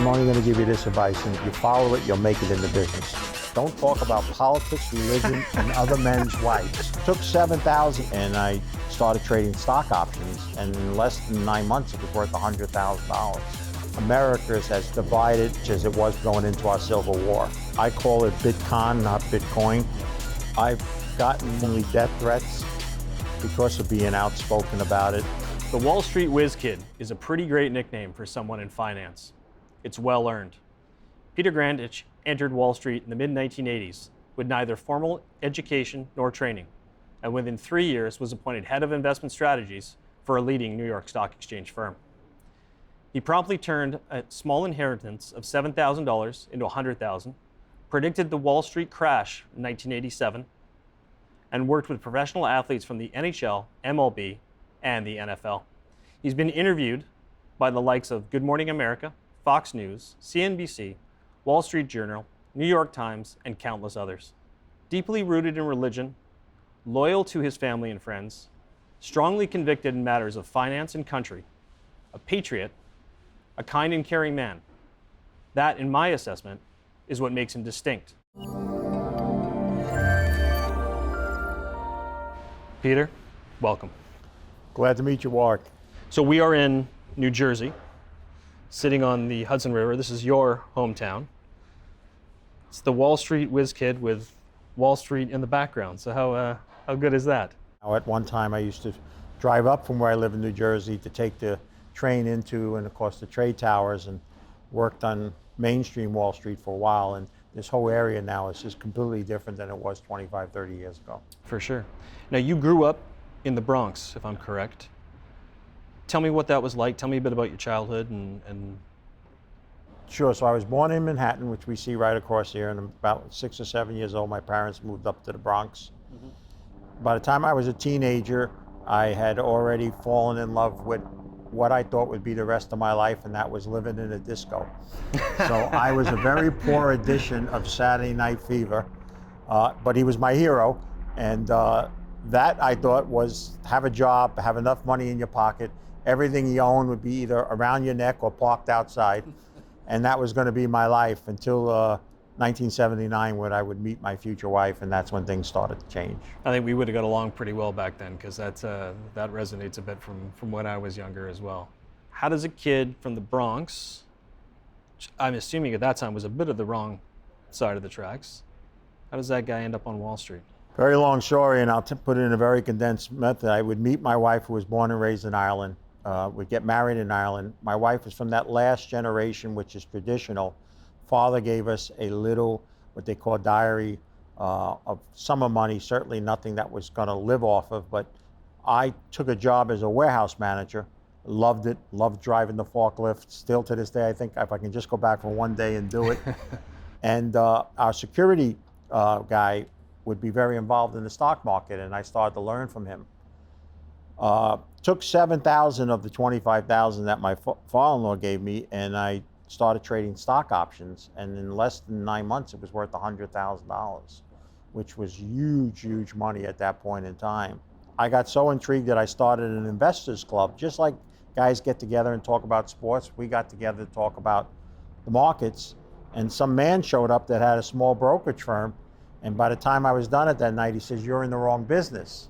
I'm only going to give you this advice, and if you follow it, you'll make it in the business. Don't talk about politics, religion, and other men's wives. Took $7,000, and I started trading stock options, and in less than 9 months, it was worth $100,000. America is as divided as it was going into our Civil War. I call it Bitcoin, not Bitcoin. I've gotten only death threats because of being outspoken about it. The Wall Street Whiz Kid is a pretty great nickname for someone in finance. It's well earned. Peter Grandich entered Wall Street in the mid-1980s with neither formal education nor training, and within 3 years was appointed head of investment strategies for a leading New York Stock Exchange firm. He promptly turned a small inheritance of $7,000 into $100,000, predicted the Wall Street crash in 1987, and worked with professional athletes from the NHL, MLB, and the NFL. He's been interviewed by the likes of Good Morning America, Fox News, CNBC, Wall Street Journal, New York Times, and countless others. Deeply rooted in religion, loyal to his family and friends, strongly convicted in matters of finance and country, a patriot, a kind and caring man. That, in my assessment, is what makes him distinct. Peter, welcome. Glad to meet you, Warwick. So we are in New Jersey, sitting on the Hudson River. This is your hometown. It's the Wall Street Whiz Kid with Wall Street in the background. So how good is that? At one time, I used to drive up from where I live in New Jersey to take the train into and across the trade towers, and worked on mainstream Wall Street for a while. And this whole area now is just completely different than it was 25, 30 years ago. For sure. Now, you grew up in the Bronx, if I'm correct. Tell me what that was like. Tell me a bit about your childhood and... Sure. So I was born in Manhattan, which we see right across here, and about 6 or 7 years old, my parents moved up to the Bronx. Mm-hmm. By the time I was a teenager, I had already fallen in love with what I thought would be the rest of my life, and that was living in a disco. So I was a very poor edition of Saturday Night Fever, but he was my hero, and that I thought was have a job, have enough money in your pocket, everything you own would be either around your neck or parked outside, and that was going to be my life until 1979, when I would meet my future wife, and that's when things started to change. I think we would have got along pretty well back then, because that resonates a bit from when I was younger as well. How does a kid from the Bronx, which I'm assuming at that time was a bit of the wrong side of the tracks, how does that guy end up on Wall Street? Very long story, and I'll put it in a very condensed method. I would meet my wife, who was born and raised in Ireland. We'd get married in Ireland. My wife was from that last generation, which is traditional. Father gave us a little, what they call diary, of summer money, certainly nothing that was going to live off of, but I took a job as a warehouse manager, loved it, loved driving the forklift. Still to this day, I think if I can just go back for one day and do it. And our security guy would be very involved in the stock market, and I started to learn from him. Took $7,000 of the $25,000 that my father-in-law gave me, and I started trading stock options, and in less than 9 months, it was worth $100,000, which was huge, huge money at that point in time. I got so intrigued that I started an investors club. Just like guys get together and talk about sports, we got together to talk about the markets, and some man showed up that had a small brokerage firm, and by the time I was done at that night, he says, "You're in the wrong business."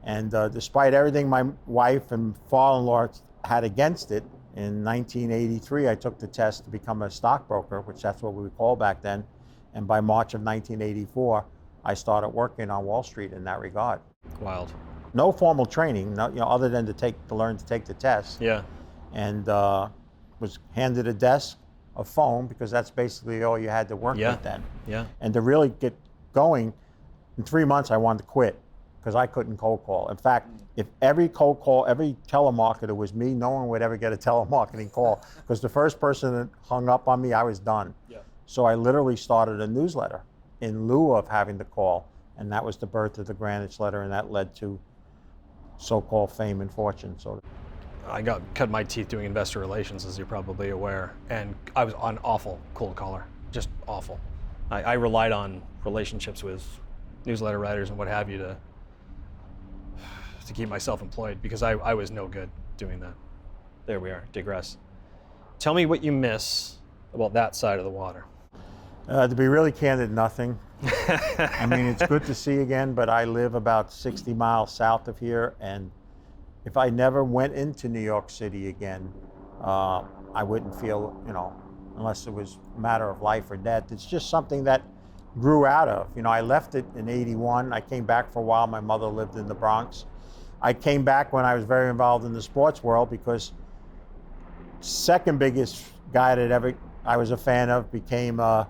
And despite everything my wife and father-in-law had against it, in 1983, I took the test to become a stockbroker, which that's what we would call back then. And by March of 1984, I started working on Wall Street in that regard. Wild. No formal training, other than to learn to take the test. Yeah. And was handed a desk, a phone, because that's basically all you had to work with then. Yeah. And to really get going, in 3 months, I wanted to quit, because I couldn't cold call. In fact, if every cold call, every telemarketer was me, no one would ever get a telemarketing call, because the first person that hung up on me, I was done. Yeah. So I literally started a newsletter in lieu of having to call, and that was the birth of the Grandich letter, and that led to so-called fame and fortune. So I cut my teeth doing investor relations, as you're probably aware, and I was an awful cold caller, just awful. I relied on relationships with newsletter writers and what have you to keep myself employed, because I was no good doing that. There we are, digress. Tell me what you miss about that side of the water. To be really candid, nothing. I mean, it's good to see again, but I live about 60 miles south of here, and if I never went into New York City again, I wouldn't feel, unless it was a matter of life or death. It's just something that grew out of. I left it in '81. I came back for a while. My mother lived in the Bronx. I came back when I was very involved in the sports world because second biggest guy that I was a fan of became a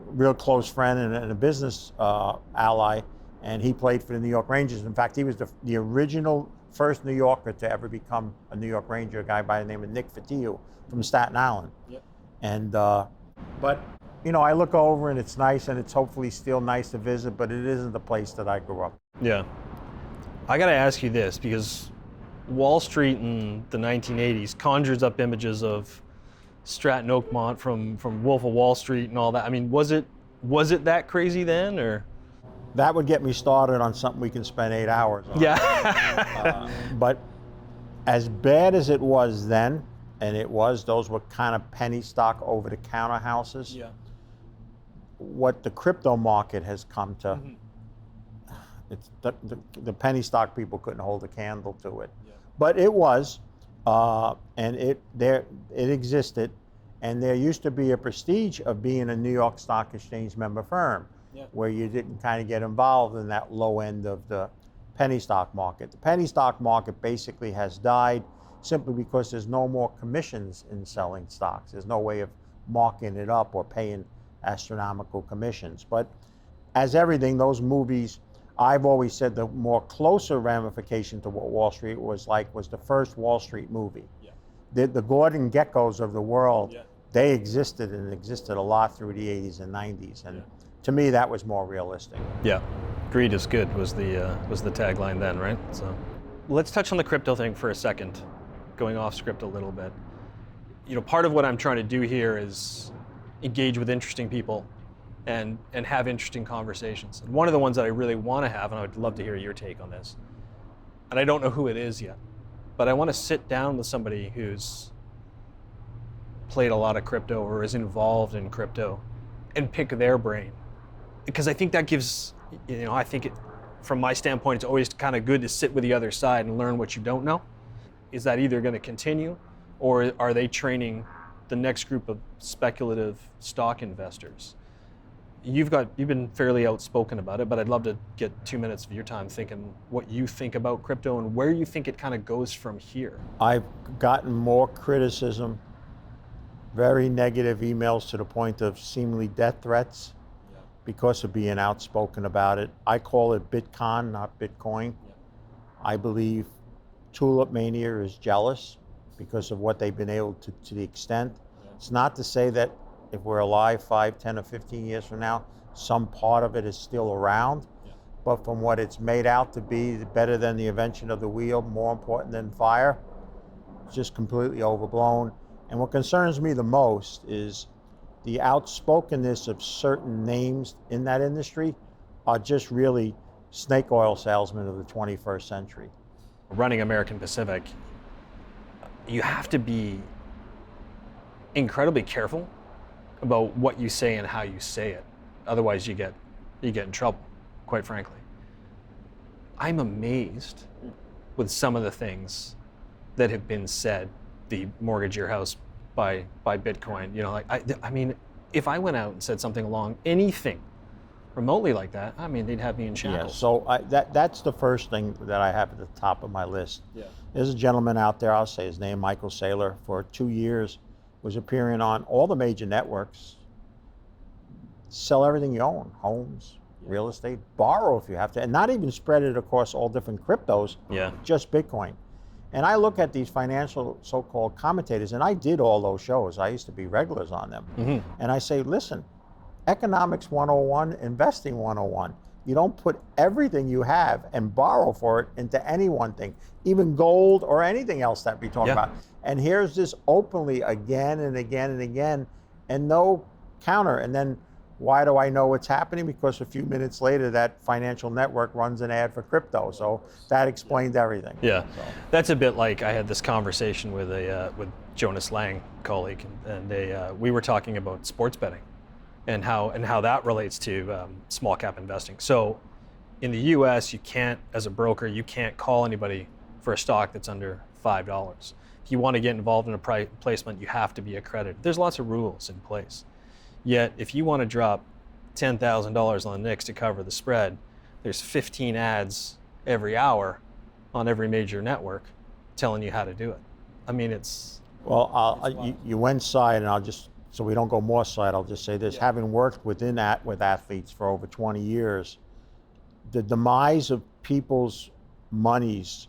real close friend and a business ally, and he played for the New York Rangers. In fact, he was the original first New Yorker to ever become a New York Ranger, a guy by the name of Nick Fatiu from Staten Island. Yep. And but I look over and it's nice, and it's hopefully still nice to visit, but it isn't the place that I grew up. Yeah. I got to ask you this, because Wall Street in the 1980s conjures up images of Stratton Oakmont from Wolf of Wall Street and all that. I mean, was it that crazy then, or? That would get me started on something we can spend 8 hours on. Yeah. But as bad as it was then, and those were kind of penny stock over-the-counter houses. Yeah. What the crypto market has come to, it's the penny stock people couldn't hold a candle to it. Yeah. But it was, and it existed, and there used to be a prestige of being a New York Stock Exchange member firm, where you didn't kind of get involved in that low end of the penny stock market. The penny stock market basically has died simply because there's no more commissions in selling stocks. There's no way of marking it up or paying astronomical commissions. But as everything, those movies, I've always said the more closer ramification to what Wall Street was like was the first Wall Street movie. Yeah. The Gordon Geckos of the world, they existed, and existed a lot through the 80s and 90s. And to me, that was more realistic. Yeah, greed is good was the tagline then, right? So let's touch on the crypto thing for a second, going off script a little bit. Part of what I'm trying to do here is engage with interesting people and have interesting conversations. And one of the ones that I really want to have, and I would love to hear your take on this, and I don't know who it is yet, but I want to sit down with somebody who's played a lot of crypto or is involved in crypto and pick their brain. Because I think that gives, from my standpoint, it's always kind of good to sit with the other side and learn what you don't know. Is that either going to continue, or are they training the next group of speculative stock investors? You've been fairly outspoken about it, but I'd love to get 2 minutes of your time thinking what you think about crypto and where you think it kind of goes from here. I've gotten more criticism, very negative emails to the point of seemingly death threats because of being outspoken about it. I call it Bitcoin, not Bitcoin. I believe Tulip Mania is jealous because of what they've been able to the extent. It's not to say that if we're alive 5, 10, or 15 years from now, some part of it is still around. But from what it's made out to be, better than the invention of the wheel, more important than fire, it's just completely overblown. And what concerns me the most is the outspokenness of certain names in that industry are just really snake oil salesmen of the 21st century. Running American Pacific, you have to be incredibly careful about what you say and how you say it. Otherwise you get in trouble, quite frankly. I'm amazed with some of the things that have been said, the mortgage your house by Bitcoin. I mean, if I went out and said something along anything remotely like that, I mean, they'd have me in shackles. Yeah, so that's the first thing that I have at the top of my list. Yeah. There's a gentleman out there, I'll say his name, Michael Saylor, for 2 years, was appearing on all the major networks. Sell everything you own, homes, real estate, borrow if you have to, and not even spread it across all different cryptos, just Bitcoin. And I look at these financial so-called commentators, and I did all those shows. I used to be regulars on them. Mm-hmm. And I say, listen, economics 101, investing 101. You don't put everything you have and borrow for it into any one thing, even gold or anything else that we talk about. And here's this openly again and again and again, and no counter. And then Why do I know what's happening? Because a few minutes later, that financial network runs an ad for crypto. So that explained everything. Yeah, So. that's a bit like I had this conversation with with Jonas Lang, colleague, and we were talking about sports betting and how that relates to small cap investing. So in the U.S., you can't, as a broker, you can't call anybody for a stock that's under $5. If you want to get involved in a placement, you have to be accredited. There's lots of rules in place. Yet, if you want to drop $10,000 on the Knicks to cover the spread, there's 15 ads every hour on every major network telling you how to do it. I mean, it's... Well, you went side, and I'll just, so we don't go more side, I'll just say this. Yeah. Having worked with athletes for over 20 years, the demise of people's monies,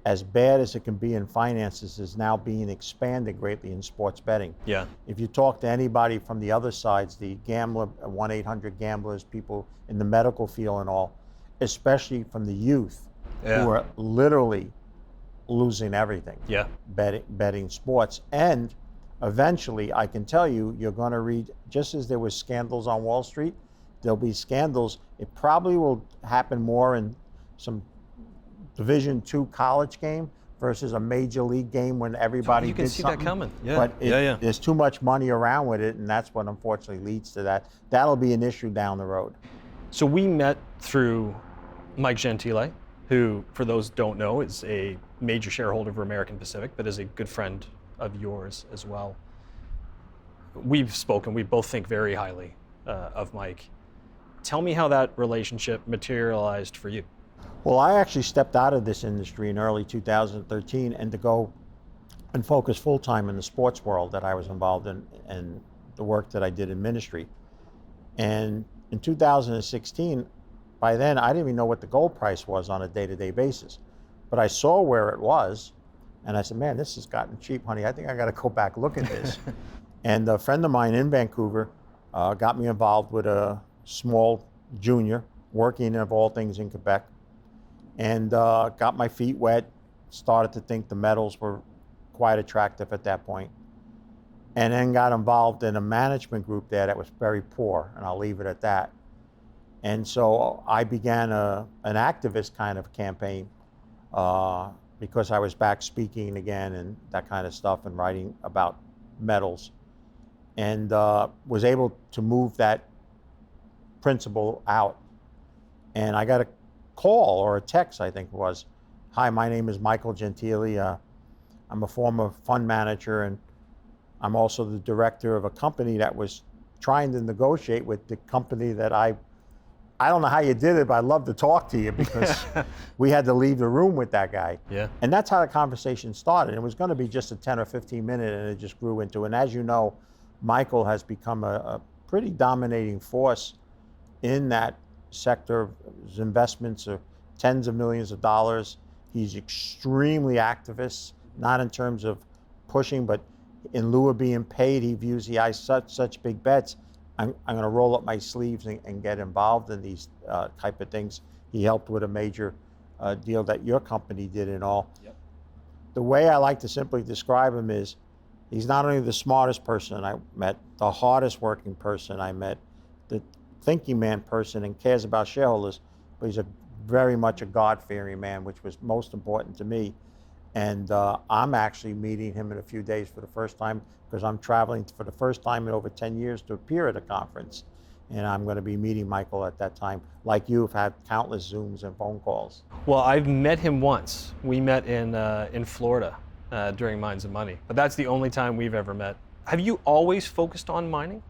as bad as it can be in finances, is now being expanded greatly in sports betting. Yeah. If you talk to anybody from the other sides, the gambler, 1-800-GAMBLERS, people in the medical field and all, especially from the youth, who are literally losing everything. Yeah. Betting sports. And eventually, I can tell you, you're going to read, just as there was scandals on Wall Street, there'll be scandals. It probably will happen more in some Division II college game versus a major league game when everybody you can did see something. that coming. Yeah. But There's too much money around with it, and that's what unfortunately leads to that. That'll be an issue down the road. So we met through Mike Gentile, who, for those who don't know, is a major shareholder of American Pacific, but is a good friend of yours as well. We've spoken, we both think very highly of Mike. Tell me how that relationship materialized for you. Well, I actually stepped out of this industry in early 2013 and to go and focus full-time in the sports world that I was involved in and the work that I did in ministry. And in 2016, by then, I didn't even know what the gold price was on a day-to-day basis. But I saw where it was, and I said, man, this has gotten cheap, honey. I think I got to go back look at this. And a friend of mine in Vancouver got me involved with a small junior working, of all things, in Quebec, and got my feet wet, started to think the metals were quite attractive at that point, and then got involved in a management group there that was very poor, and I'll leave it at that. And so I began an activist kind of campaign because I was back speaking again and that kind of stuff and writing about metals, and was able to move that principle out. And I got a call or a text, I think it was. Hi, my name is Michael Gentile. I'm a former fund manager, and I'm also the director of a company that was trying to negotiate with the company that I don't know how you did it, but I'd love to talk to you because we had to leave the room with that guy. Yeah. And that's how the conversation started. It was going to be just a 10 or 15 minute, and it just grew into, and as you know, Michael has become a pretty dominating force in that sector. His investments are tens of millions of dollars. He's extremely activist, not in terms of pushing, but in lieu of being paid, he views he has such big bets. I'm going to roll up my sleeves and get involved in these type of things. He helped with a major deal that your company did and all. Yep. The way I like to simply describe him is he's not only the smartest person I met, the hardest working person I met, the thinking man person, and cares about shareholders, but he's very much a God-fearing man, which was most important to me. And I'm actually meeting him in a few days for the first time because I'm traveling for the first time in over 10 years to appear at a conference. And I'm going to be meeting Michael at that time. Like you have had countless Zooms and phone calls. Well, I've met him once. We met in Florida during Mines and Money, but that's the only time we've ever met. Have you always focused on mining?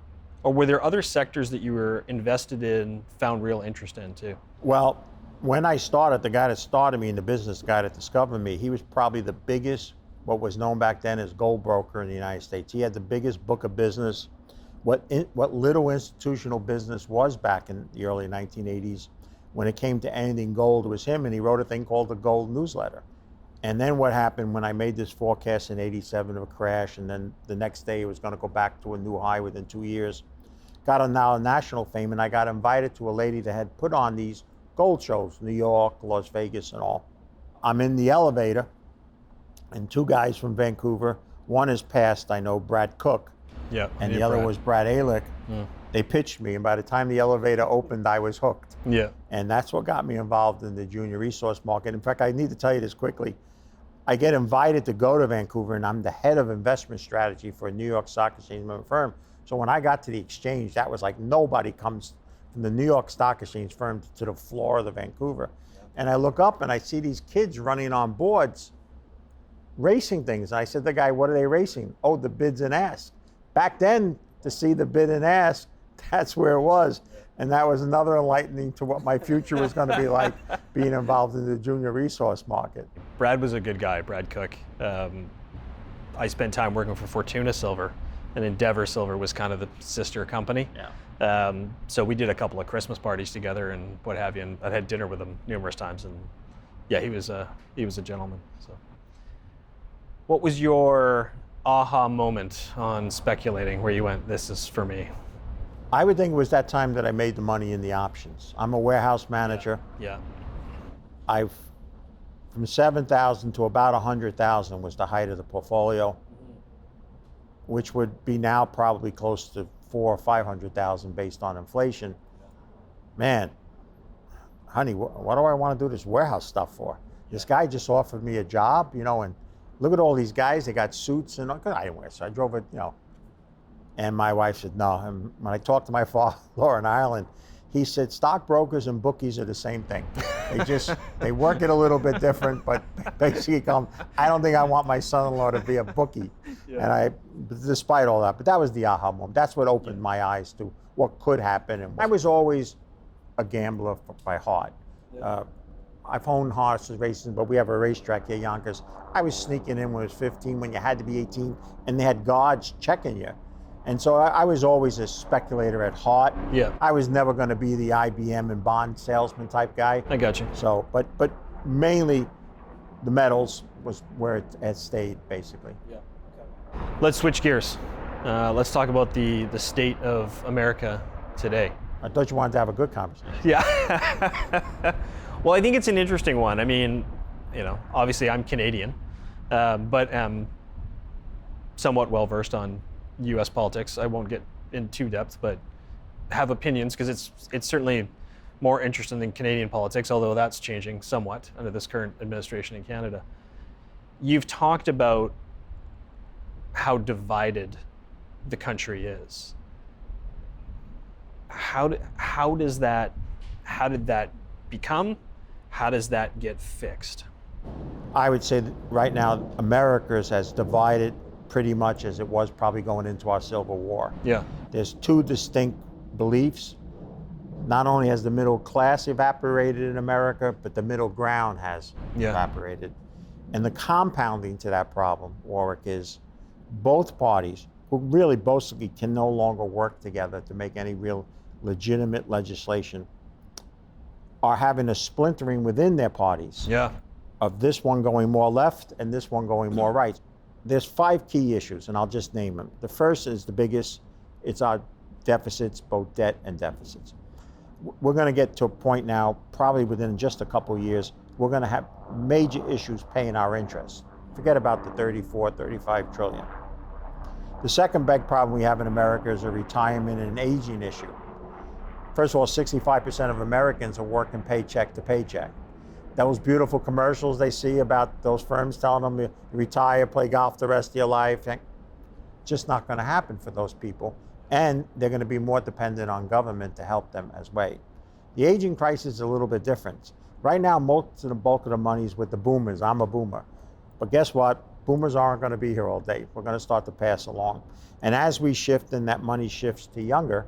Or were there other sectors that you were invested in, found real interest in too? Well, when I started, the guy that started me in the business, the guy that discovered me, he was probably the biggest, what was known back then as gold broker in the United States. He had the biggest book of business. What little institutional business was back in the early 1980s, when it came to anything gold, it was him, and he wrote a thing called the Gold Newsletter. And then what happened when I made this forecast in '87 of a crash, and then the next day it was going to go back to a new high within 2 years, got a national fame, and I got invited to a lady that had put on these gold shows, New York, Las Vegas, and all. I'm in the elevator, and two guys from Vancouver, one is passed, I know, Brad Cook, yeah, and the other was Brad Alick. They pitched me, and by the time the elevator opened, I was hooked. Yeah. And that's what got me involved in the junior resource market. In fact, I need to tell you this quickly. I get invited to go to Vancouver, and I'm the head of investment strategy for a New York Stock Exchange firm. So when I got to the exchange, that was like nobody comes from the New York Stock Exchange firm to the floor of the Vancouver. And I look up and I see these kids running on boards, racing things. I said to the guy, what are they racing? Oh, the bids and asks. Back then, to see the bid and ask, that's where it was. And that was another enlightening to what my future was going to be like, being involved in the junior resource market. Brad was a good guy, Brad Cook. I spent time working for Fortuna Silver, and Endeavor Silver was kind of the sister company. Yeah. So we did a couple of Christmas parties together and what have you, and I had dinner with him numerous times. And yeah, he was a gentleman. So, what was your aha moment on speculating where you went, this is for me? I would think it was that time that I made the money in the options. I'm a warehouse manager. Yeah. I've from 7,000 to about 100,000 was the height of the portfolio, which would be now probably close to 400,000 or 500,000 based on inflation. Man, honey, what do I want to do this warehouse stuff for? This guy just offered me a job, and look at all these guys. They got suits, and I didn't wear, so I drove it, And my wife said no. And when I talked to my father in Ireland, he said stockbrokers and bookies are the same thing. They work it a little bit different, but basically I don't think I want my son-in-law to be a bookie. Yeah. And despite all that, but that was the aha moment. That's what opened my eyes to what could happen. And I was always a gambler by heart. Yeah. I've owned horses racing, but we have a racetrack here, Yonkers. I was sneaking in when I was 15, when you had to be 18, and they had guards checking you. And so I was always a speculator at heart. Yeah. I was never going to be the IBM and bond salesman type guy. I got you. So, but mainly the metals was where it had stayed, basically. Yeah. Okay. Let's switch gears. Let's talk about the state of America today. I thought you wanted to have a good conversation. Yeah. Well, I think it's an interesting one. I mean, obviously I'm Canadian, but am somewhat well versed on U.S. politics. I won't get in too depth, but have opinions because it's certainly more interesting than Canadian politics, although that's changing somewhat under this current administration in Canada. You've talked about how divided the country is. How did that become? How does that get fixed? I would say that right now America is as divided pretty much as it was probably going into our Civil War. Yeah. There's two distinct beliefs. Not only has the middle class evaporated in America, but the middle ground has evaporated. And the compounding to that problem, Warwick, is both parties, who really basically can no longer work together to make any real legitimate legislation, are having a splintering within their parties. Yeah. Of this one going more left and this one going more right. There's 5 key issues, and I'll just name them. The first is the biggest. It's our deficits, both debt and deficits. We're going to get to a point now, probably within just a couple of years, we're going to have major issues paying our interest. Forget about the 34, 35 trillion. The second big problem we have in America is a retirement and an aging issue. First of all, 65% of Americans are working paycheck to paycheck. Those beautiful commercials they see about those firms telling them you retire, play golf the rest of your life, just not going to happen for those people. And they're going to be more dependent on government to help them as well. The aging crisis is a little bit different. Right now, most of the bulk of the money is with the boomers. I'm a boomer. But guess what? Boomers aren't going to be here all day. We're going to start to pass along. And as we shift and that money shifts to younger,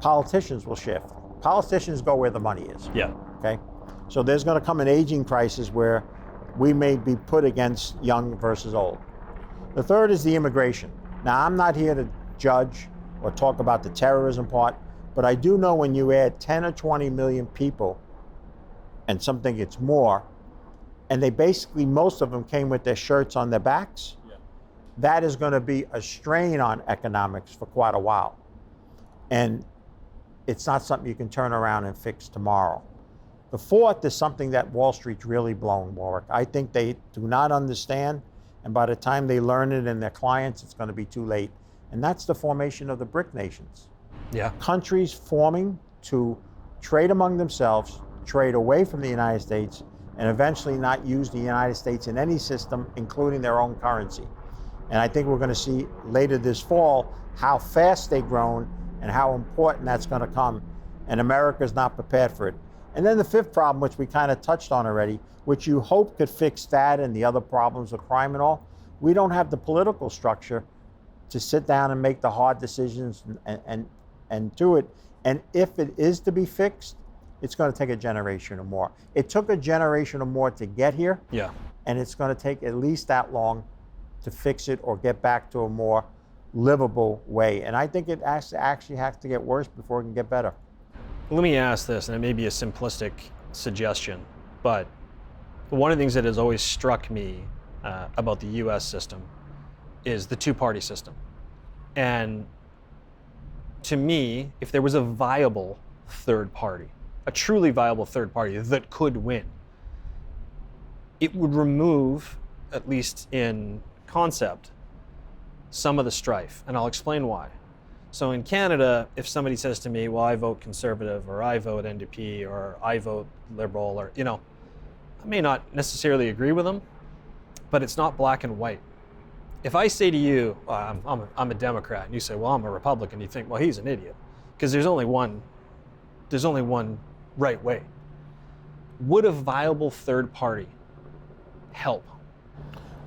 politicians will shift. Politicians go where the money is. Yeah. Okay? So there's going to come an aging crisis where we may be put against young versus old. The third is the immigration. Now, I'm not here to judge or talk about the terrorism part, but I do know when you add 10 or 20 million people, and something it's more, and they basically, most of them came with their shirts on their backs, that is going to be a strain on economics for quite a while. And it's not something you can turn around and fix tomorrow. The fourth is something that Wall Street's really blown, Warwick. I think they do not understand, and by the time they learn it in their clients, it's going to be too late. And that's the formation of the BRIC nations. Yeah. Countries forming to trade among themselves, trade away from the United States, and eventually not use the United States in any system, including their own currency. And I think we're going to see later this fall how fast they've grown and how important that's going to come. And America's not prepared for it. And then the fifth problem, which we kind of touched on already, which you hope could fix that and the other problems of crime and all, we don't have the political structure to sit down and make the hard decisions and do it. And if it is to be fixed, it's going to take a generation or more. It took a generation or more to get here. Yeah. And it's going to take at least that long to fix it or get back to a more livable way. And I think it actually has to get worse before it can get better. Let me ask this, and it may be a simplistic suggestion, but one of the things that has always struck me about the US system is the two-party system. And to me, if there was a viable third party, a truly viable third party that could win, it would remove, at least in concept, some of the strife. And I'll explain why. So in Canada, if somebody says to me, well, I vote Conservative, or I vote NDP, or I vote Liberal, or, I may not necessarily agree with them, but it's not black and white. If I say to you, well, I'm a Democrat, and you say, well, I'm a Republican, you think, well, he's an idiot, because there's only one right way. Would a viable third party help?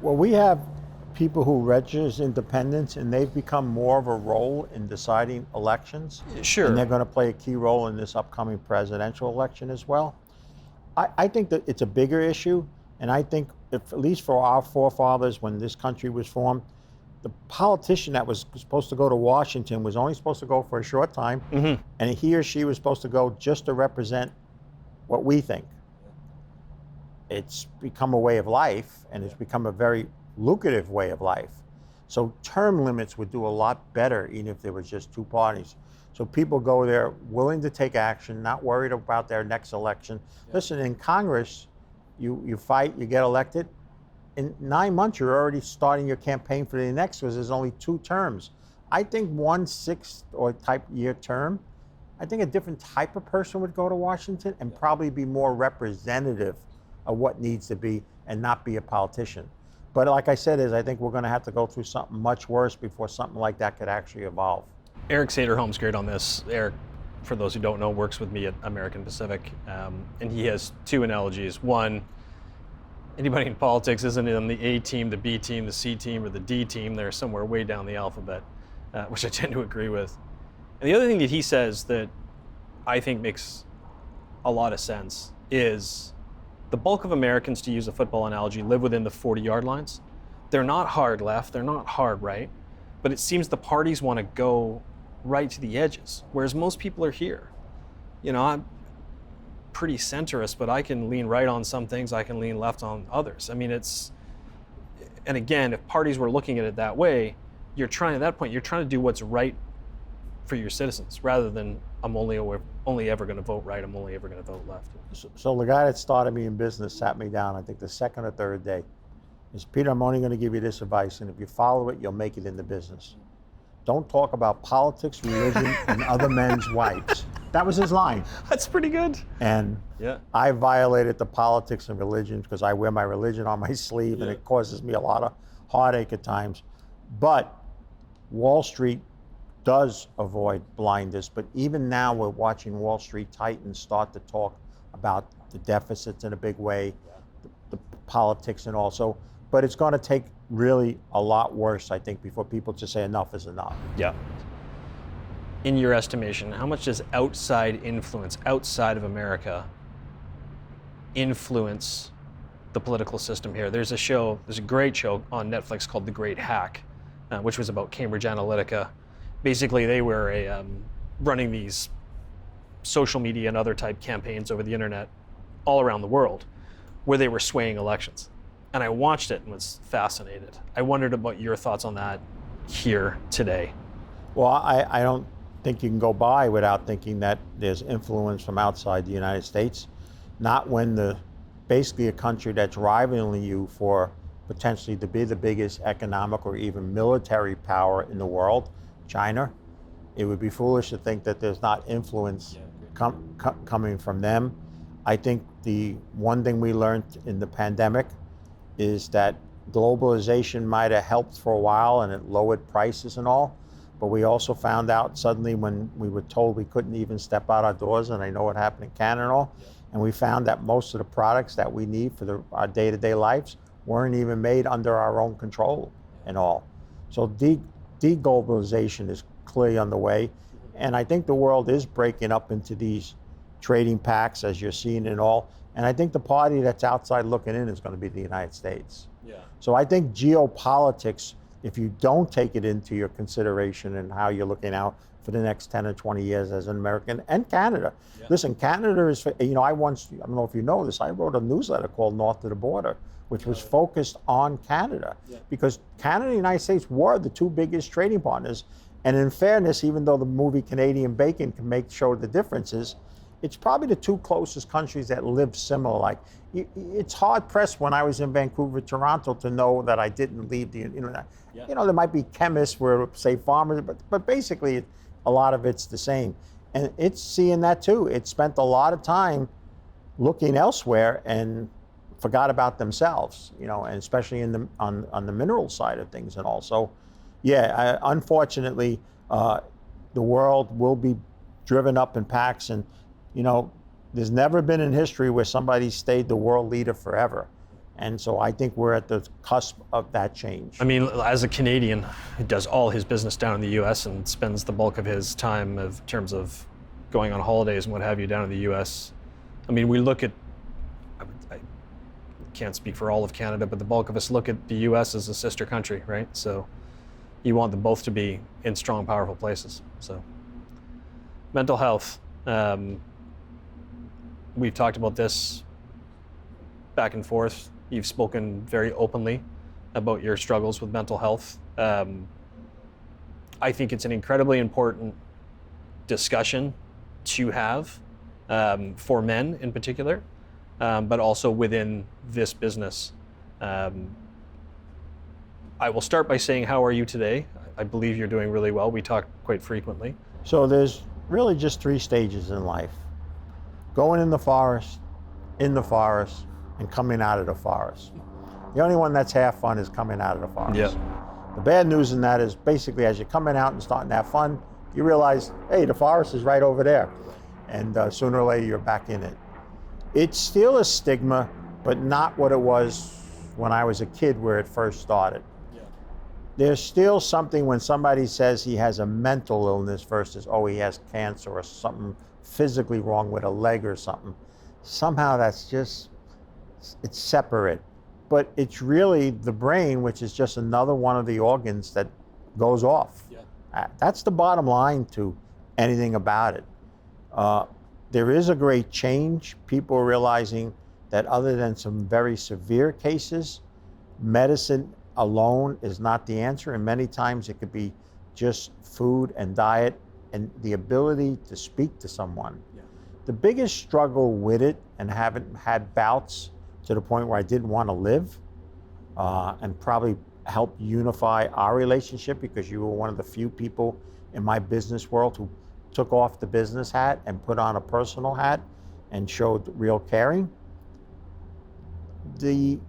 Well, we have people who register as independents, and they've become more of a role in deciding elections. Sure. And they're going to play a key role in this upcoming presidential election as well. I think that it's a bigger issue, and I think, if, at least for our forefathers, when this country was formed, the politician that was supposed to go to Washington was only supposed to go for a short time, and he or she was supposed to go just to represent what we think. It's become a way of life, and it's become a very lucrative way of life. So term limits would do a lot better, even if there was just two parties. So people go there willing to take action, not worried about their next election. Listen, in Congress, you fight, you get elected. In 9 months, you're already starting your campaign for the next, because there's only 2 terms. I think 1/6 or type year term, I think a different type of person would go to Washington and probably be more representative of what needs to be and not be a politician. But like I said, I think we're going to have to go through something much worse before something like that could actually evolve. Eric Saderholm's great on this. Eric, for those who don't know, works with me at American Pacific, and he has 2 analogies. One, anybody in politics isn't in the A team, the B team, the C team, or the D team. They're somewhere way down the alphabet, which I tend to agree with. And the other thing that he says that I think makes a lot of sense is the bulk of Americans, to use a football analogy, live within the 40-yard lines. They're not hard left, they're not hard right, but it seems the parties want to go right to the edges, whereas most people are here. I'm pretty centrist, but I can lean right on some things, I can lean left on others. I mean, and again, if parties were looking at it that way, at that point, you're trying to do what's right for your citizens, rather than I'm only ever going to vote right, I'm only ever going to vote left. So the guy that started me in business sat me down, I think the second or third day. He said, Peter, I'm only going to give you this advice, and if you follow it, you'll make it in the business. Don't talk about politics, religion, and other men's wives. That was his line. That's pretty good. And I violated the politics and religion because I wear my religion on my sleeve, and it causes me a lot of heartache at times. But Wall Street does avoid blindness, but even now we're watching Wall Street titans start to talk about the deficits in a big way, the politics and also, but it's going to take really a lot worse, I think, before people just say enough is enough. Yeah. In your estimation, how much does outside influence, outside of America, influence the political system here? There's a great show on Netflix called The Great Hack, which was about Cambridge Analytica. Basically, they were running these social media and other type campaigns over the internet all around the world, where they were swaying elections. And I watched it and was fascinated. I wondered about your thoughts on that here today. Well, I don't think you can go by without thinking that there's influence from outside the United States. Not when basically a country that's rivaling you for potentially to be the biggest economic or even military power in the world, China, It would be foolish to think that there's not influence coming from them. I think the one thing we learned in the pandemic is that globalization might have helped for a while and it lowered prices and all, but we also found out suddenly when we were told we couldn't even step out our doors, and I know what happened in Canada and all, and we found that most of the products that we need for our day-to-day lives weren't even made under our own control and all. So de-globalization is clearly underway, and I think the world is breaking up into these trading packs, as you're seeing and all, and I think the party that's outside looking in is going to be the United States. So I think geopolitics, if you don't take it into your consideration and how you're looking out for the next 10 or 20 years as an American, and Canada. Listen, Canada is, I don't know if you know this, I wrote a newsletter called North of the Border, which was focused on Canada, because Canada and the United States were the two biggest trading partners. And in fairness, even though the movie Canadian Bacon can show the differences, it's probably the two closest countries that live similar. Like, it's hard pressed when I was in Vancouver, Toronto, to know that I didn't leave the, there might be chemists where, say, farmers, but basically a lot of it's the same. And it's seeing that too. It spent a lot of time looking elsewhere and forgot about themselves, and especially on the mineral side of things and all. So, unfortunately, the world will be driven up in packs, and there's never been in history where somebody stayed the world leader forever. And so I think we're at the cusp of that change. I mean, as a Canadian who does all his business down in the U.S. and spends the bulk of his time in terms of going on holidays and what have you down in the U.S., I mean, we look at, I can't speak for all of Canada, but the bulk of us look at the U.S. as a sister country, right? So you want them both to be in strong, powerful places. So mental health. We've talked about this back and forth. You've spoken very openly about your struggles with mental health. I think it's an incredibly important discussion to have for men in particular, but also within this business. I will start by saying, how are you today? I believe you're doing really well. We talk quite frequently. So there's really just 3 stages in life: going in the forest, and coming out of the forest. The only one that's half fun is coming out of the forest. Yeah. The bad news in that is basically as you're coming out and starting to have fun, you realize, hey, the forest is right over there. And sooner or later, you're back in it. It's still a stigma, but not what it was when I was a kid where it first started. Yeah. There's still something when somebody says he has a mental illness versus, oh, he has cancer or something physically wrong with a leg or something. Somehow that's just, it's separate. But it's really the brain, which is just another one of the organs that goes off. Yeah. That's the bottom line to anything about it. There is a great change. People are realizing that other than some very severe cases, medicine alone is not the answer. And many times it could be just food and diet and the ability to speak to someone. Yeah. The biggest struggle with it, and haven't had bouts to the point where I didn't want to live, and probably help unify our relationship, because you were one of the few people in my business world who took off the business hat and put on a personal hat and showed real caring. The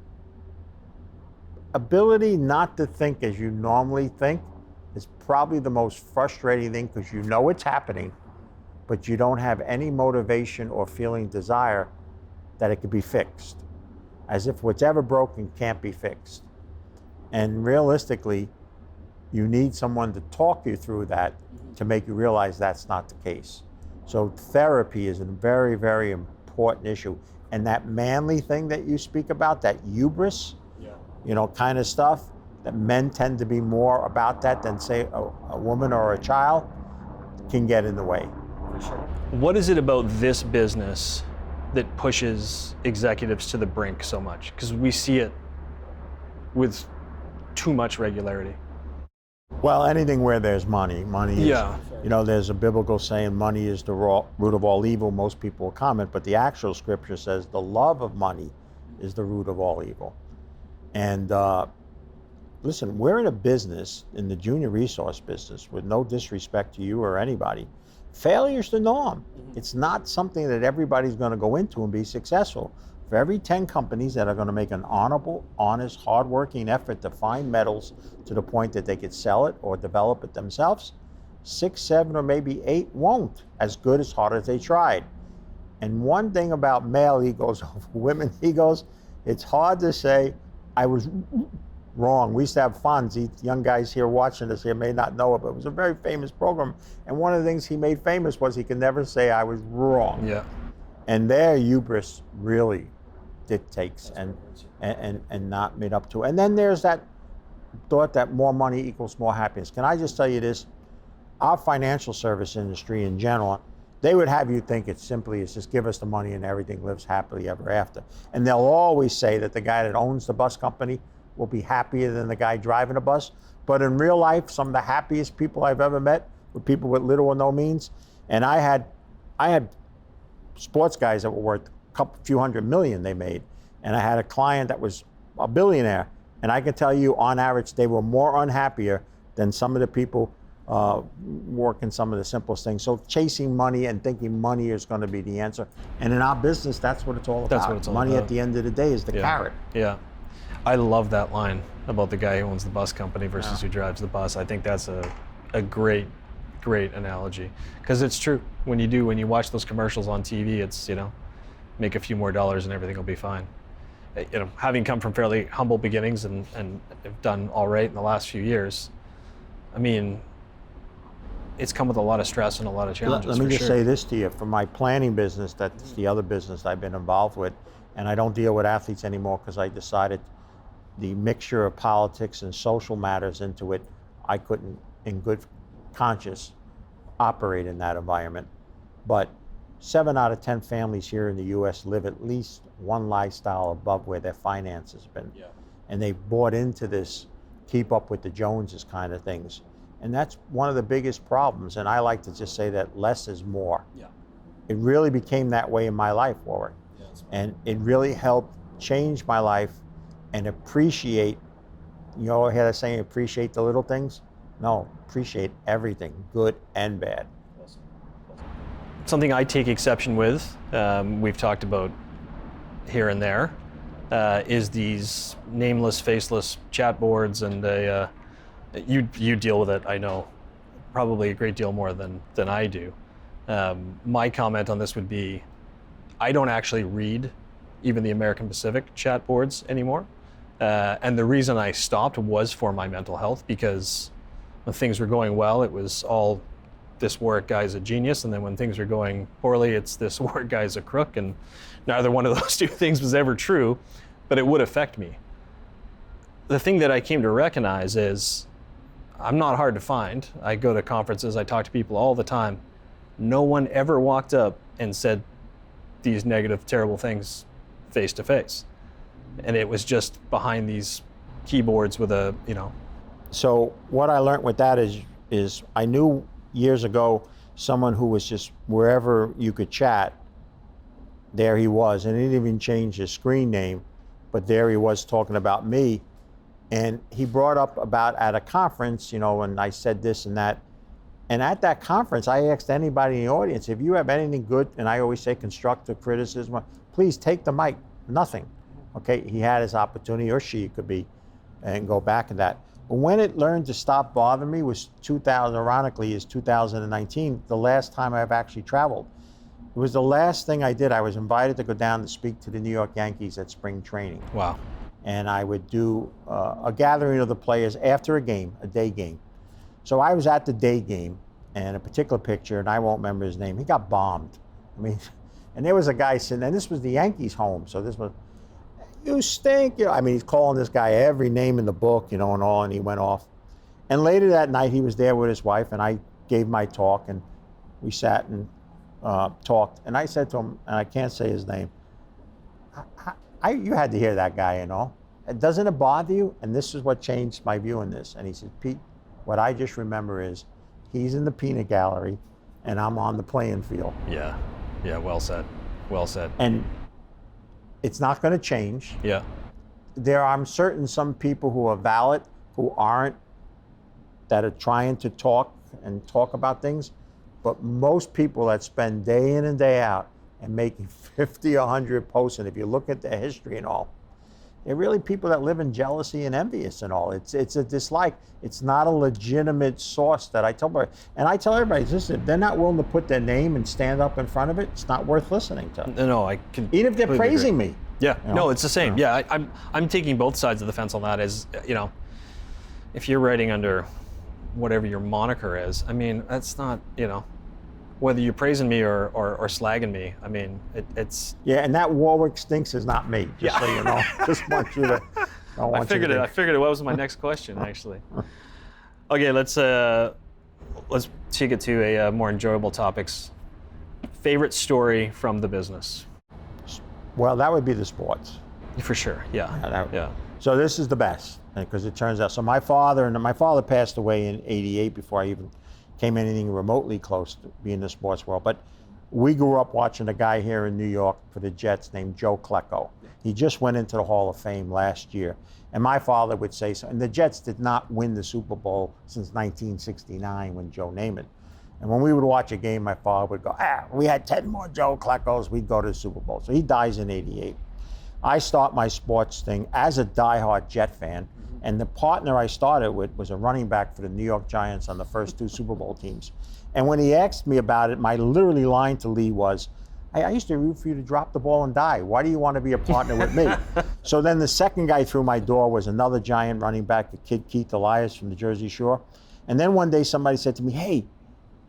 ability not to think as you normally think is probably the most frustrating thing, because you know it's happening, but you don't have any motivation or feeling desire that it could be fixed. As if what's ever broken can't be fixed. And realistically, you need someone to talk you through that to make you realize that's not the case. So therapy is a very, very important issue. And that manly thing that you speak about, that hubris, kind of stuff, that men tend to be more about that than, say, a woman or a child, can get in the way. For sure. What is it about this business that pushes executives to the brink so much? Because we see it with too much regularity. Well, anything where there's money is, there's a biblical saying, money is the root of all evil. Most people will comment, but the actual scripture says the love of money is the root of all evil. And listen, we're in a business, in the junior resource business, with no disrespect to you or anybody. Failure's the norm. It's not something that everybody's going to go into and be successful. For every 10 companies that are going to make an honorable, honest, hardworking effort to find metals to the point that they could sell it or develop it themselves, 6, 7, or maybe 8 won't, as good as hard as they tried. And one thing about male egos over women egos, it's hard to say, I was wrong. We used to have Fonzie, young guys here watching us here may not know it, but it was a very famous program. And one of the things he made famous was he could never say I was wrong. Yeah. And their hubris really dictates and not made up to it. And then there's that thought that more money equals more happiness. Can I just tell you this? Our financial service industry in general, they would have you think it's simply is just give us the money and everything lives happily ever after. And they'll always say that the guy that owns the bus company will be happier than the guy driving a bus. But in real life, some of the happiest people I've ever met were people with little or no means. And I had sports guys that were worth a few $100 million they made. And I had a client that was a billionaire. And I can tell you, on average, they were more unhappier than some of the people working some of the simplest things. So chasing money and thinking money is going to be the answer. And in our business, that's what it's all about. That's what it's all money about. At the end of the day is the carrot. Yeah. I love that line about the guy who owns the bus company versus who drives the bus. I think that's a great analogy, because it's true. When you watch those commercials on TV, it's, make a few more dollars and everything will be fine. Having come from fairly humble beginnings and have done all right in the last few years, I mean, it's come with a lot of stress and a lot of challenges. Let me just say this to you. For my planning business, that's the other business I've been involved with, and I don't deal with athletes anymore because I decided the mixture of politics and social matters into it, I couldn't, in good conscience, operate in that environment. But 7 out of 10 families here in the U.S. live at least one lifestyle above where their finances have been. Yeah. And they've bought into this keep up with the Joneses kind of things. And that's one of the biggest problems. And I like to just say that less is more. Yeah. It really became that way in my life, Warwick. Yeah, and it really helped change my life and appreciate, I hear that saying, appreciate the little things? No, appreciate everything, good and bad. Something I take exception with, we've talked about here and there, is these nameless, faceless chat boards, and you deal with it, I know, probably a great deal more than I do. My comment on this would be, I don't actually read even the American Pacific chat boards anymore. And the reason I stopped was for my mental health, because when things were going well, it was all, this Warwick guy's a genius, and then when things were going poorly, it's this Warwick guy's a crook, and neither one of those two things was ever true, but it would affect me. The thing that I came to recognize is, I'm not hard to find. I go to conferences, I talk to people all the time. No one ever walked up and said these negative, terrible things face to face. And it was just behind these keyboards with a, So what I learned with that is I knew years ago someone who was just wherever you could chat, there he was. And he didn't even change his screen name, but there he was talking about me. And he brought up about at a conference, and I said this and that. And at that conference, I asked anybody in the audience, if you have anything good, and I always say constructive criticism, please take the mic. Nothing. Okay, he had his opportunity, or she could be, and go back to that. But when it learned to stop bothering me was 2019, the last time I've actually traveled. It was the last thing I did. I was invited to go down to speak to the New York Yankees at spring training. Wow. And I would do a gathering of the players after a game, a day game. So I was at the day game, and a particular picture, and I won't remember his name, he got bombed. And there was a guy sitting, and this was the Yankees' home, so this was, you stink. He's calling this guy every name in the book, and all, and he went off. And later that night, he was there with his wife, and I gave my talk, and we sat and talked. And I said to him, and I can't say his name, you had to hear that guy, Doesn't it bother you? And this is what changed my view on this. And he said, Pete, what I just remember is he's in the peanut gallery, and I'm on the playing field. Yeah, well said. Well said. And it's not going to change. Yeah. There are some people who are valid, that are trying to talk about things, but most people that spend day in and day out and making 50, 100 posts, and if you look at the history and all, they're really people that live in jealousy and envious and all. It's a dislike. It's not a legitimate source that I tell everybody. And I tell everybody, listen, if they're not willing to put their name and stand up in front of it, it's not worth listening to. No, I can. Even if they're praising me. Yeah, you know? no, it's the same. Yeah, I'm taking both sides of the fence on that. As you know, if you're writing under whatever your moniker is, I mean, that's not, you know, whether you're praising me or slagging me. I mean, it's. Yeah, and that Warwick stinks is not me. Just so you know, just want you to. I figured it. I figured it. What was my next question, actually? Okay, let's take it to a more enjoyable topics. Favorite story from the business? Well, that would be the sports. For sure. Yeah. Yeah. So this is the best, because it turns out. So my father passed away in '88 before I even came anything remotely close to being in the sports world. But we grew up watching a guy here in New York for the Jets named Joe Klecko. He just went into the Hall of Fame last year. And my father would say so. And the Jets did not win the Super Bowl since 1969 when Joe Namath. And when we would watch a game, my father would go, we had 10 more Joe Kleckos, we'd go to the Super Bowl. So he dies in '88. I start my sports thing as a diehard Jet fan. And the partner I started with was a running back for the New York Giants on the first 2 Super Bowl teams. And when he asked me about it, my literally line to Lee was, I used to root for you to drop the ball and die. Why do you want to be a partner with me? So then the second guy through my door was another Giant running back, the kid Keith Elias from the Jersey Shore. And then one day somebody said to me, hey,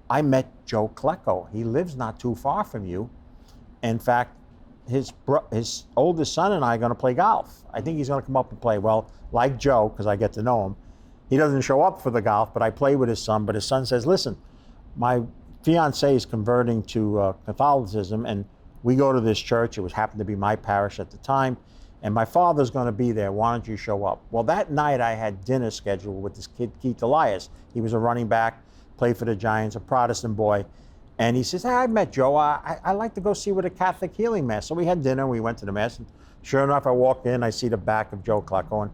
I met Joe Klecko. He lives not too far from you. In fact, his oldest son and I are going to play golf. I think he's going to come up and play. Well, like Joe, because I get to know him, he doesn't show up for the golf, but I play with his son. But his son says, listen, my fiance is converting to Catholicism, and we go to this church. It happened to be my parish at the time, and my father's going to be there. Why don't you show up? Well, that night I had dinner scheduled with this kid, Keith Elias. He was a running back, played for the Giants, a Protestant boy. And he says, hey, I met Joe. I like to go see what a Catholic healing mass. So we had dinner, we went to the mass, and sure enough, I walked in, I see the back of Joe Klecko. And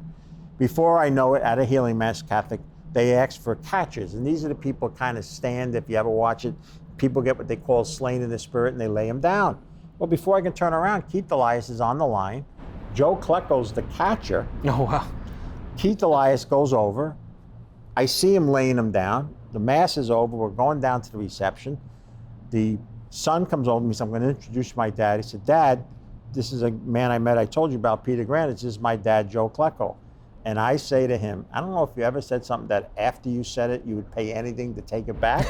before I know it, at a healing mass, Catholic, they ask for catchers. And these are the people kind of stand, if you ever watch it, people get what they call slain in the spirit, and they lay him down. Well, before I can turn around, Keith Elias is on the line. Joe Klecko's the catcher. Oh, wow. Keith Elias goes over. I see him laying him down. The mass is over. We're going down to the reception. The son comes over to me, so I'm going to introduce my dad. He said, Dad, this is a man I met. I told you about, Peter Grandich. This is my dad, Joe Klecko. And I say to him, I don't know if you ever said something that after you said it, you would pay anything to take it back.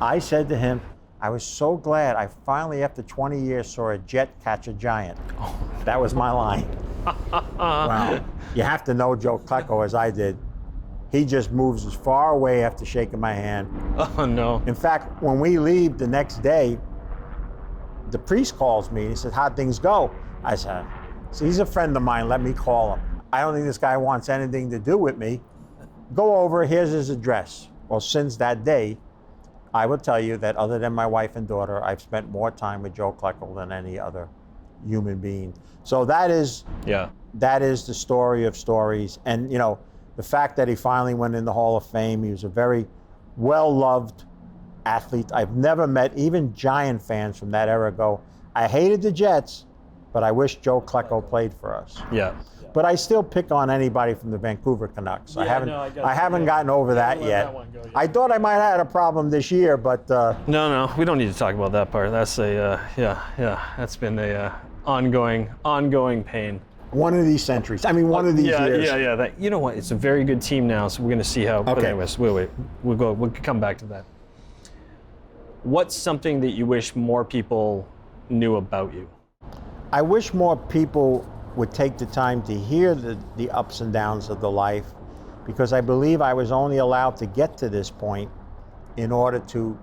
I said to him, I was so glad I finally, after 20 years, saw a Jet catch a Giant. Oh, that was my line. Wow. You have to know Joe Klecko as I did. He just moves as far away after shaking my hand. Oh, no. In fact, when we leave the next day, the priest calls me and he says, how'd things go? I said, so he's a friend of mine, let me call him. I don't think this guy wants anything to do with me. Go over, here's his address. Well, since that day, I will tell you that other than my wife and daughter, I've spent more time with Joe Klecko than any other human being. So that is the story of stories. And, you know, the fact that he finally went in the Hall of Fame, he was a very well-loved athlete. I've never met even Giant fans from that era go, I hated the Jets, but I wish Joe Klecko played for us. Yeah. But I still pick on anybody from the Vancouver Canucks. I haven't gotten over that yet. I thought I might have had a problem this year, but no, we don't need to talk about that part. That's that's been a ongoing pain. One of these centuries. I mean, one of these years. Yeah. You know what? It's a very good team now, so we're going to see how. Okay. But anyways, we'll come back to that. What's something that you wish more people knew about you? I wish more people would take the time to hear the ups and downs of the life, because I believe I was only allowed to get to this point in order to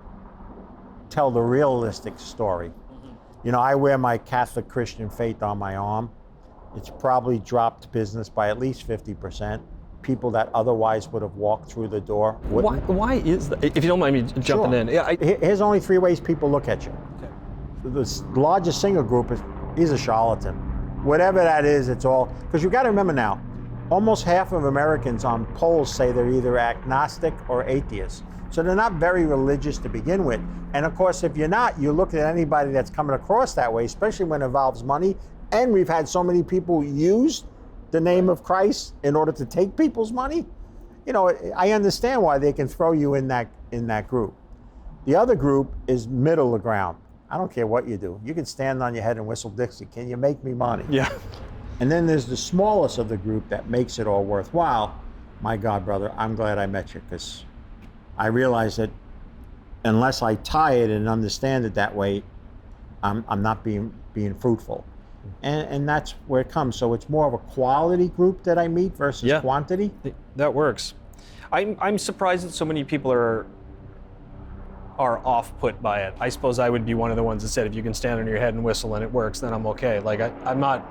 tell the realistic story. Mm-hmm. You know, I wear my Catholic Christian faith on my arm. It's probably dropped business by at least 50%. People that otherwise would have walked through the door wouldn't. Why is that? If you don't mind me jumping in. Yeah, Here's only 3 ways people look at you. Okay. The largest single group is, he's a charlatan. Whatever that is, it's all, because you got to remember now, almost half of Americans on polls say they're either agnostic or atheist. So they're not very religious to begin with. And of course, if you're not, you look at anybody that's coming across that way, especially when it involves money. And we've had so many people use the name of Christ in order to take people's money. You know, I understand why they can throw you in that group. The other group is middle of the ground. I don't care what you do. You can stand on your head and whistle Dixie. Can you make me money? Yeah. And then there's the smallest of the group that makes it all worthwhile. My God, brother, I'm glad I met you, because I realize that unless I tie it and understand it that way, I'm not being fruitful. And that's where it comes. So it's more of a quality group that I meet versus quantity. That works. I'm surprised that so many people are off put by it. I suppose I would be one of the ones that said, if you can stand on your head and whistle and it works, then I'm okay. Like I'm not.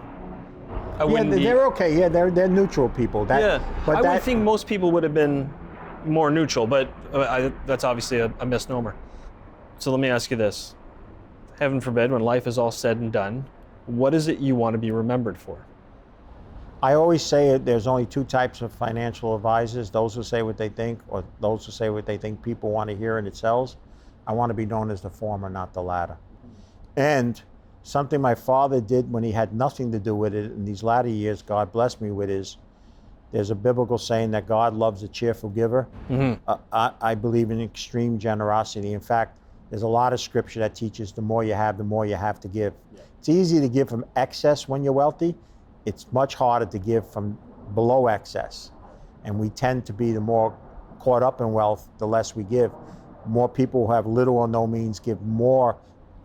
They're okay. Yeah, they're neutral people. I would think most people would have been more neutral, but that's obviously a misnomer. So let me ask you this: heaven forbid, when life is all said and done, what is it you want to be remembered for? I always say there's only two types of financial advisors: those who say what they think, or those who say what they think people want to hear and it sells. I want to be known as the former, not the latter. And something my father did when he had nothing to do with it in these latter years, God blessed me with, is there's a biblical saying that God loves a cheerful giver. Mm-hmm. I believe in extreme generosity. In fact, there's a lot of scripture that teaches the more you have to give. Yeah. It's easy to give from excess when you're wealthy. It's much harder to give from below excess. And we tend to be the more caught up in wealth, the less we give. More people who have little or no means give more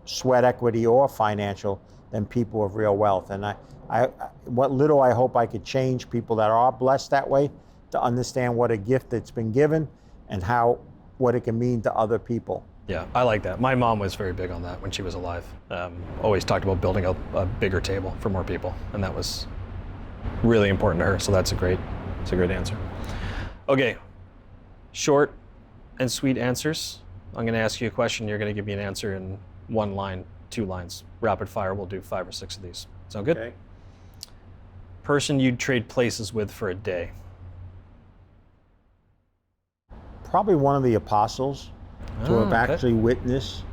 sweat equity or financial than people of real wealth. And what little I hope I could change people that are blessed that way to understand what a gift that's been given and what it can mean to other people. Yeah, I like that. My mom was very big on that when she was alive. Always talked about building a bigger table for more people, and that was really important to her. So that's a great answer. Okay, short and sweet answers. I'm going to ask you a question. You're going to give me an answer in 1 line, 2 lines. Rapid fire. We'll do 5 or 6 of these. Sound good? Okay. Person you'd trade places with for a day. Probably one of the apostles. To have actually witnessed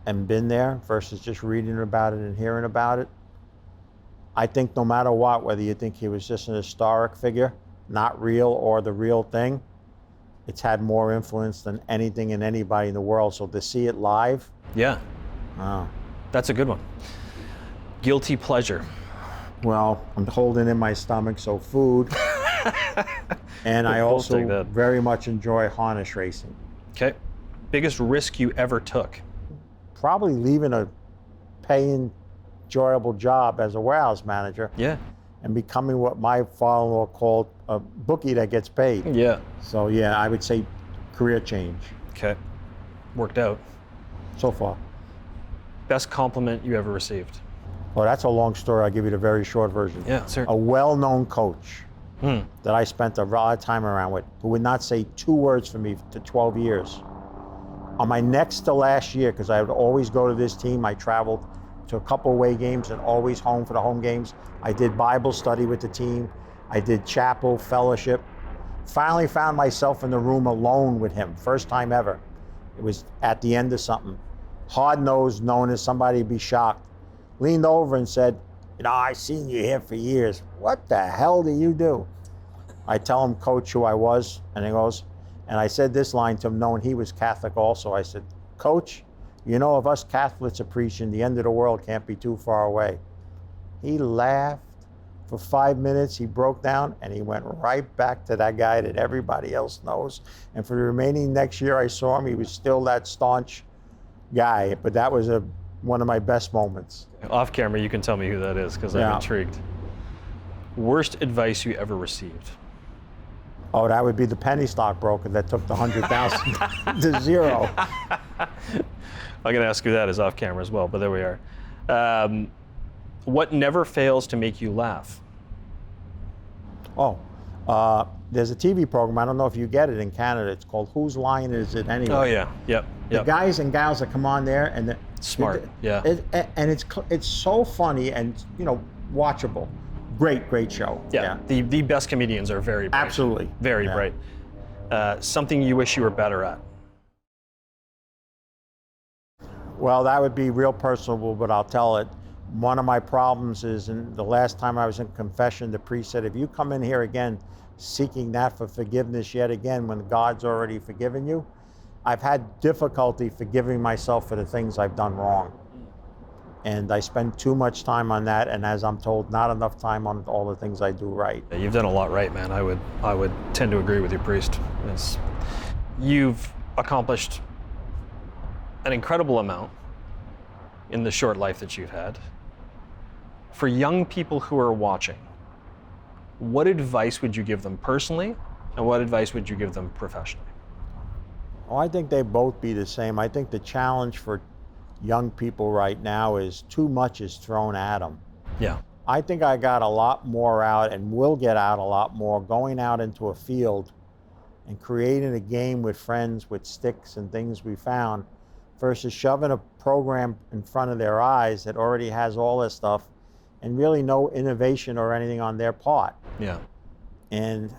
and been there versus just reading about it and hearing about it. I think no matter what, whether you think he was just an historic figure, not real, or the real thing, it's had more influence than anything and anybody in the world. So to see it live. Yeah. That's a good one. Guilty pleasure. Well, I'm holding in my stomach, so food. And I also very much enjoy harness racing. Okay. Biggest risk you ever took? Probably leaving a paying, enjoyable job as a warehouse manager. Yeah. And becoming what my father-in-law called a bookie that gets paid. Yeah. So yeah, I would say career change. Okay. Worked out. So far. Best compliment you ever received? Well, that's a long story. I'll give you the very short version. Yeah, sir. A well-known coach that I spent a lot of time around with, who would not say 2 words for me for 12 years. On my next to last year, because I would always go to this team, I traveled to a couple away games and always home for the home games. I did Bible study with the team. I did chapel, fellowship. Finally found myself in the room alone with him, first time ever. It was at the end of something. Hard-nosed, known as somebody to be shocked. Leaned over and said, I've seen you here for years. What the hell do you do? I tell him, Coach, who I was, and he goes, and I said this line to him, knowing he was Catholic also. I said, Coach, you know, if us Catholics are preaching, the end of the world can't be too far away. He laughed for 5 minutes. He broke down, and he went right back to that guy that everybody else knows. And for the remaining next year I saw him, he was still that staunch guy. But that was one of my best moments. Off camera, you can tell me who that is, because I'm intrigued. Worst advice you ever received? Oh, that would be the penny stockbroker that took the 100,000 to zero. I'm going to ask who that is off camera as well, but there we are. What never fails to make you laugh? There's a TV program, I don't know if you get it in Canada, it's called Whose Line Is It Anyway? Oh yeah, yep. The guys and gals that come on there, and smart, yeah. And it's so funny and watchable. Great show. Yeah. The best comedians are very bright. Absolutely. Very bright. Something you wish you were better at? Well, that would be real personal, but I'll tell it. One of my problems is, and the last time I was in confession, the priest said, if you come in here again seeking that for forgiveness yet again when God's already forgiven you, I've had difficulty forgiving myself for the things I've done wrong. And I spend too much time on that, and as I'm told, not enough time on all the things I do right. Yeah, you've done a lot right, man. I would tend to agree with your priest. You've accomplished an incredible amount in the short life that you've had. For young people who are watching, what advice would you give them personally, and what advice would you give them professionally? Well, I think they both be the same. I think the challenge for young people right now is too much is thrown at them. Yeah. I think I got a lot more out and will get out a lot more going out into a field and creating a game with friends with sticks and things we found versus shoving a program in front of their eyes that already has all this stuff and really no innovation or anything on their part. Yeah. And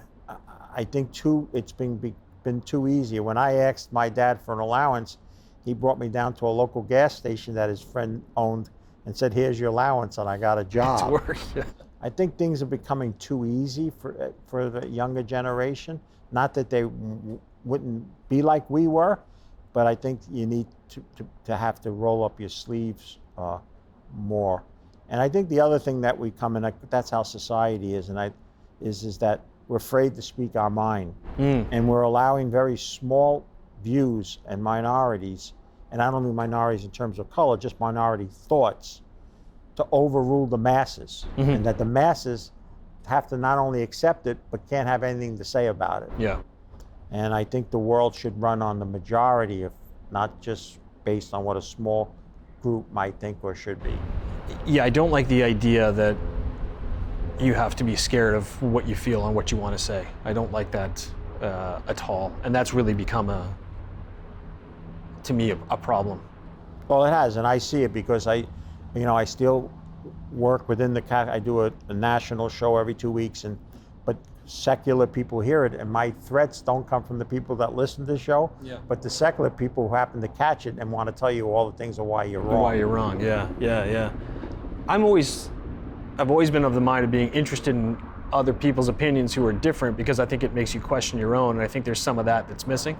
I think it's been too easy. When I asked my dad for an allowance, he brought me down to a local gas station that his friend owned and said, here's your allowance, and I got a job. To work. Yeah. I think things are becoming too easy for the younger generation. Not that they wouldn't be like we were, but I think you need to have to roll up your sleeves more. And I think the other thing that we come in, that's how society is, is that we're afraid to speak our mind. And we're allowing very small views and minorities, and I don't mean minorities in terms of color, just minority thoughts, to overrule the masses. And that the masses have to not only accept it, but can't have anything to say about it. Yeah. And I think the world should run on the majority, if not just based on what a small group might think or should be. Yeah, I don't like the idea that you have to be scared of what you feel and what you want to say. I don't like that at all. And that's really become to me, a problem. Well, it has, and I see it because I still work within I do a national show every 2 weeks, but secular people hear it, and my threats don't come from the people that listen to the show, but the secular people who happen to catch it and want to tell you all the things of why you're wrong. Why you're wrong, yeah. I've always been of the mind of being interested in other people's opinions who are different, because I think it makes you question your own, and I think there's some of that's missing.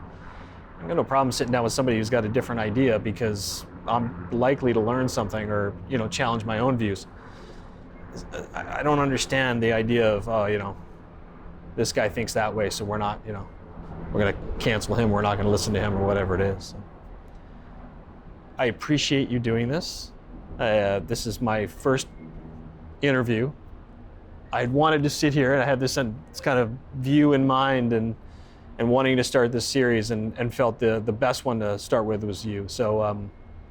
I've got no problem sitting down with somebody who's got a different idea, because I'm likely to learn something or challenge my own views. I don't understand the idea of this guy thinks that way, so we're not we're going to cancel him, we're not going to listen to him, or whatever it is. I appreciate you doing this. This is my first interview. I wanted to sit here and I had this kind of view in mind and wanting to start this series, and felt the best one to start with was you. So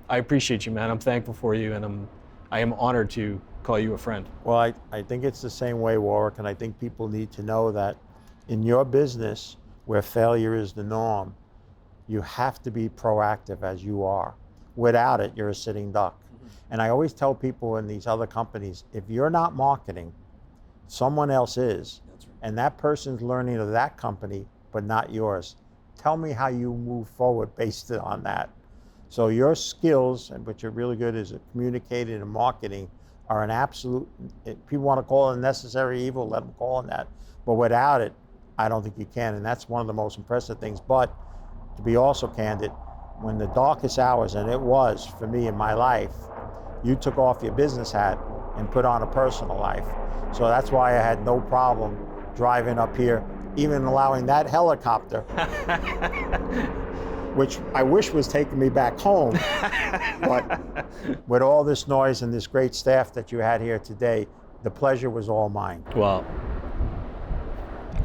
I appreciate you, man. I'm thankful for you, and I am honored to call you a friend. Well, I think it's the same way, Warwick, and I think people need to know that in your business, where failure is the norm, you have to be proactive as you are. Without it, you're a sitting duck. And I always tell people in these other companies, if you're not marketing, someone else is. That's right. And that person's learning of that company, but not yours. Tell me how you move forward based on that. So your skills, and what you're really good is at communicating and marketing, are an absolute, if people want to call it a necessary evil, let them call it that. But without it, I don't think you can, and that's one of the most impressive things. But to be also candid, when the darkest hours, and it was for me in my life, you took off your business hat and put on a personal life. So that's why I had no problem driving up here, even allowing that helicopter, which I wish was taking me back home. But with all this noise and this great staff that you had here today, the pleasure was all mine. Well,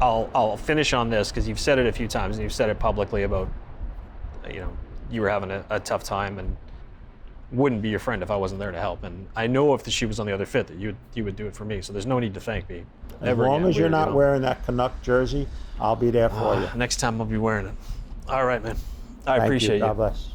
I'll finish on this, because you've said it a few times, and you've said it publicly about, you were having a tough time and wouldn't be your friend if I wasn't there to help. And I know if the shoe was on the other foot that you would do it for me. So there's no need to thank me. As long as you're not wearing that Canuck jersey, I'll be there for you. Next time I'll be wearing it. All right, man. I appreciate you. God bless.